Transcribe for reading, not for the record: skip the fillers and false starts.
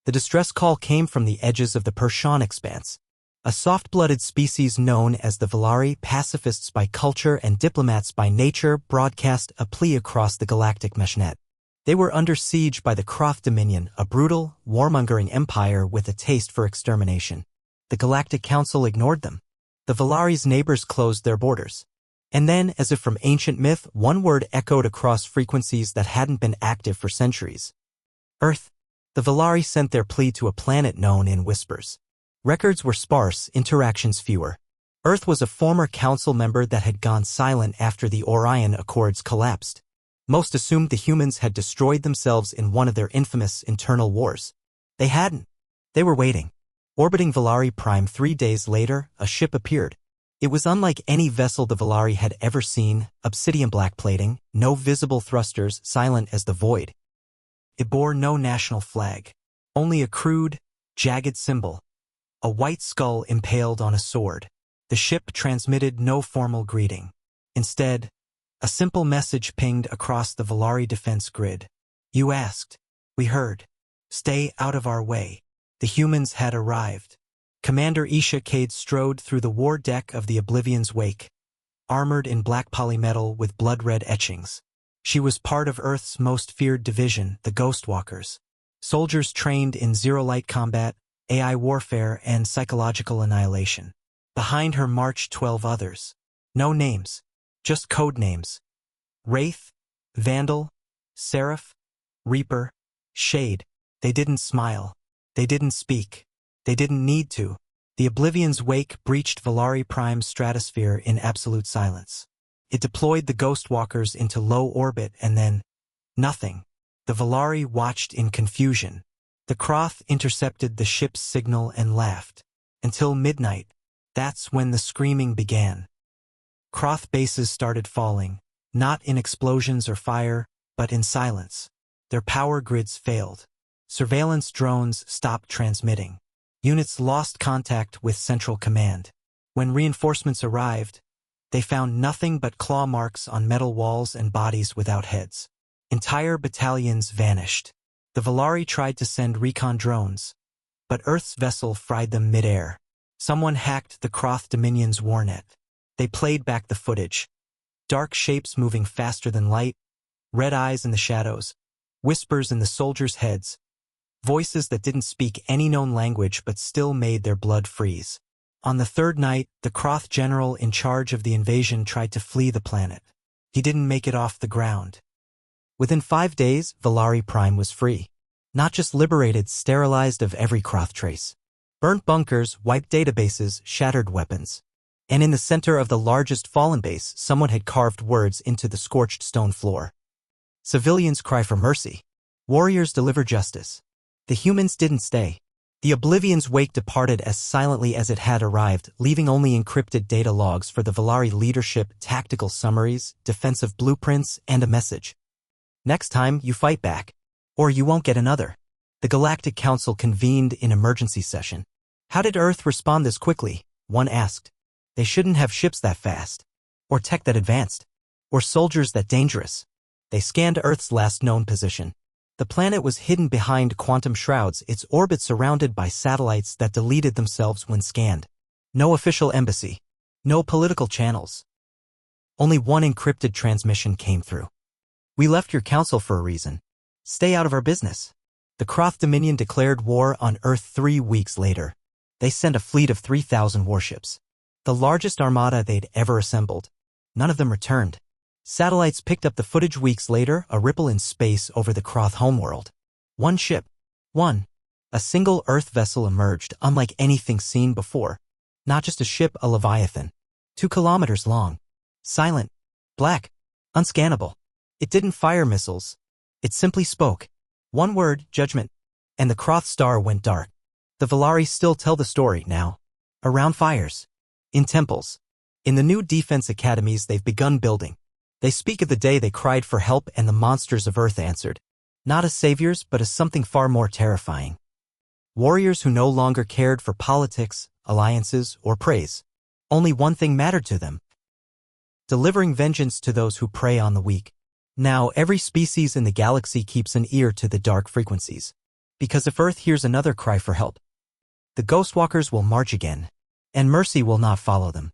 The distress call came from the edges of the Persian expanse. A soft-blooded species known as the Valari, pacifists by culture and diplomats by nature, broadcast a plea across the galactic meshnet. They were under siege by the Kroth Dominion, a brutal, warmongering empire with a taste for extermination. The Galactic Council ignored them. The Valari's neighbors closed their borders. And then, as if from ancient myth, one word echoed across frequencies that hadn't been active for centuries. Earth. The Valari sent their plea to a planet known in whispers. Records were sparse, interactions fewer. Earth was a former council member that had gone silent after the Orion Accords collapsed. Most assumed the humans had destroyed themselves in one of their infamous internal wars. They hadn't. They were waiting. Orbiting Valari Prime 3 days later, a ship appeared. It was unlike any vessel the Valari had ever seen, obsidian black plating, no visible thrusters, silent as the void. It bore no national flag. Only a crude, jagged symbol. A white skull impaled on a sword. The ship transmitted no formal greeting. Instead, a simple message pinged across the Valari defense grid. You asked. We heard. Stay out of our way. The humans had arrived. Commander Isha Cade strode through the war deck of the Oblivion's wake, armored in black polymetal with blood-red etchings. She was part of Earth's most feared division, the Ghostwalkers. Soldiers trained in zero-light combat, AI warfare, and psychological annihilation. Behind her marched 12 others. No names, just code names. Wraith, Vandal, Seraph, Reaper, Shade. They didn't smile. They didn't speak. They didn't need to. The Oblivion's wake breached Valari Prime's stratosphere in absolute silence. It deployed the Ghostwalkers into low orbit and then, nothing. The Valari watched in confusion. The Kroth intercepted the ship's signal and laughed. Until midnight. That's when the screaming began. Kroth bases started falling, not in explosions or fire, but in silence. Their power grids failed. Surveillance drones stopped transmitting. Units lost contact with Central Command. When reinforcements arrived, they found nothing but claw marks on metal walls and bodies without heads. Entire battalions vanished. The Valari tried to send recon drones, but Earth's vessel fried them mid-air. Someone hacked the Kroth Dominion's warnet. They played back the footage. Dark shapes moving faster than light, red eyes in the shadows, whispers in the soldiers' heads, voices that didn't speak any known language but still made their blood freeze. On the third night, the Kroth general in charge of the invasion tried to flee the planet. He didn't make it off the ground. Within 5 days, Valari Prime was free. Not just liberated, sterilized of every Kroth trace. Burnt bunkers, wiped databases, shattered weapons. And in the center of the largest fallen base, someone had carved words into the scorched stone floor. Civilians cry for mercy. Warriors deliver justice. The humans didn't stay. The Oblivion's wake departed as silently as it had arrived, leaving only encrypted data logs for the Valari leadership, tactical summaries, defensive blueprints, and a message. Next time, you fight back. Or you won't get another. The Galactic Council convened in emergency session. How did Earth respond this quickly? One asked. They shouldn't have ships that fast. Or tech that advanced. Or soldiers that dangerous. They scanned Earth's last known position. The planet was hidden behind quantum shrouds, its orbit surrounded by satellites that deleted themselves when scanned. No official embassy. No political channels. Only one encrypted transmission came through. We left your council for a reason. Stay out of our business. The Kroth Dominion declared war on Earth 3 weeks later. They sent a fleet of 3,000 warships. The largest armada they'd ever assembled. None of them returned. Satellites picked up the footage weeks later, a ripple in space over the Kroth homeworld. One ship. One. A single Earth vessel emerged, unlike anything seen before. Not just a ship, a Leviathan. 2 kilometers long. Silent. Black. Unscannable. It didn't fire missiles. It simply spoke. One word, judgment. And the Kroth star went dark. The Valari still tell the story now. Around fires. In temples. In the new defense academies they've begun building. They speak of the day they cried for help and the monsters of Earth answered. Not as saviors, but as something far more terrifying. Warriors who no longer cared for politics, alliances, or praise. Only one thing mattered to them. Delivering vengeance to those who prey on the weak. Now every species in the galaxy keeps an ear to the dark frequencies. Because if Earth hears another cry for help, the Ghostwalkers will march again, and mercy will not follow them.